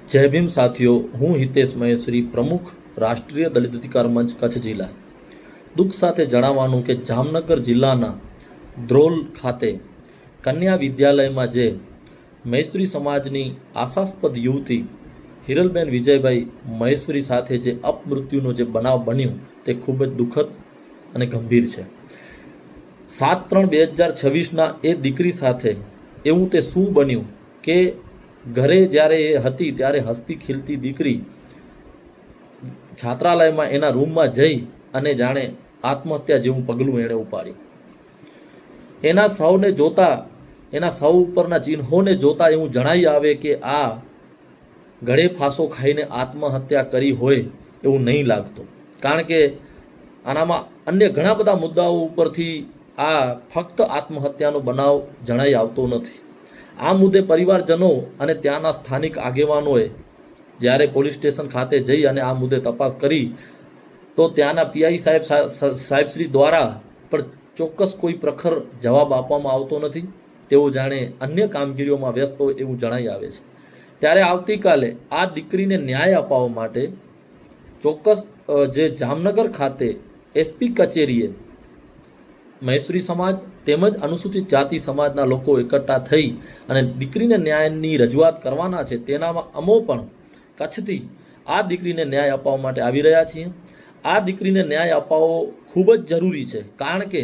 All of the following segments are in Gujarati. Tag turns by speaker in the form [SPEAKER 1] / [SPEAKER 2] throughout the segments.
[SPEAKER 1] जय भीम साथियों, हूँ हितेश महेश्वरी, प्रमुख राष्ट्रीय दलित अधिकार मंच कच्छ जिला। दुख साथे जणाववानुं के जामनगर जिल्लाना द्रोल खाते कन्या विद्यालय में जे महेश्वरी समाजनी आशास्पद युवती हिरलबेन विजयभाई महेश्वरी साथे जे अपमृत्युनो जे बनाव बन्यो ते खूब ज दुखद अने गंभीर है। 7/3/2026 ए दीकरी साथे एवं ते शुं बन्युं के घरे જ્યારે એ હતી ત્યારે હસતી ખીલતી દીકરી છાત્રાલયમાં એના રૂમમાં જઈ અને જાણે આત્મહત્યા જેવું પગલું એણે ઉપાડ્યું। એના સૌને જોતા, એના સૌ ઉપરના ચિહ્નોને જોતા એવું જણાઈ આવે કે આ ગળે ફાંસો ખાઈને આત્મહત્યા કરી હોય એવું નહીં લાગતું, કારણ કે આનામાં અન્ય ઘણા બધા મુદ્દાઓ ઉપરથી આ ફક્ત આત્મહત્યાનો બનાવ જણાઈ આવતો નથી। આ મુદ્દે પરિવારજનો અને ત્યાંના સ્થાનિક આગેવાનોએ જ્યારે પોલીસ સ્ટેશન ખાતે જઈ અને આ મુદ્દે તપાસ કરી તો ત્યાંના પીઆઈ સાહેબશ્રી દ્વારા પણ ચોક્કસ કોઈ પ્રખર જવાબ આપવામાં આવતો નથી। તેઓ જાણે અન્ય કામગીરીઓમાં વ્યસ્ત હોય એવું જણાઈ આવે છે। ત્યારે આવતીકાલે આ દીકરીને ન્યાય અપાવવા માટે ચોક્કસ જે જામનગર ખાતે એસપી કચેરીએ મહેશ્વરી સમાજ તેમજ અનુસૂચિત જાતિ સમાજના લોકો એકઠા થઈ અને દીકરીને ન્યાયની રજૂઆત કરવાના છે। તેનામાં અમો પણ કચ્છથી આ દીકરીને ન્યાય અપાવવા માટે આવી રહ્યા છીએ। આ દીકરીને ન્યાય અપાવવો ખૂબ જ જરૂરી છે, કારણ કે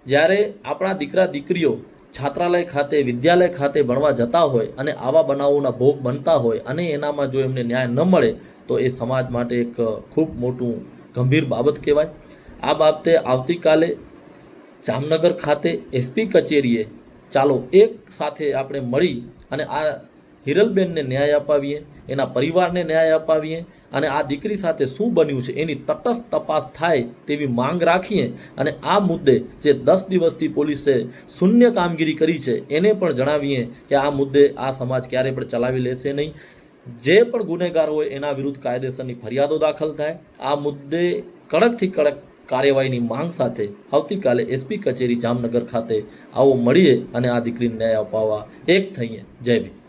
[SPEAKER 1] જ્યારે આપણા દીકરા દીકરીઓ છાત્રાલય ખાતે વિદ્યાલય ખાતે ભણવા જતા હોય અને આવા બનાવોના ભોગ બનતા હોય અને એનામાં જો એમને ન્યાય ન મળે તો એ સમાજ માટે એક ખૂબ મોટું ગંભીર બાબત કહેવાય। આ બાબતે આવતીકાલે જામનગર खाते एसपी कचेरीए चालो एक साथे आपणे मळी अने आ हिरलबेनने न्याय अपावीए, एना परिवारने न्याय अपावीए अने आ दीकरी साथे शुं बन्युं छे एनी तटस्थ तपास थाय तेवी मांग राखीए अने आ मुद्दे जे 10 दिवसथी पोलीसे शून्य कामगीरी करी छे एने पण जणावीए के आ मुद्दे आ समाज क्यारे पण चलावी लेशे नहीं। जे पण गुनेगार होय एना विरुद्ध कायदेसरनी फरियादो दाखल थाय। आ मुद्दे कड़कथी कड़क कार्यवाहीनी मांग साथे आवतीकाले एसपी कचेरी जामनगर खाते आवो मळीए अने आ दीकरीने न्याय अपाववा एक थईए। जय भीम।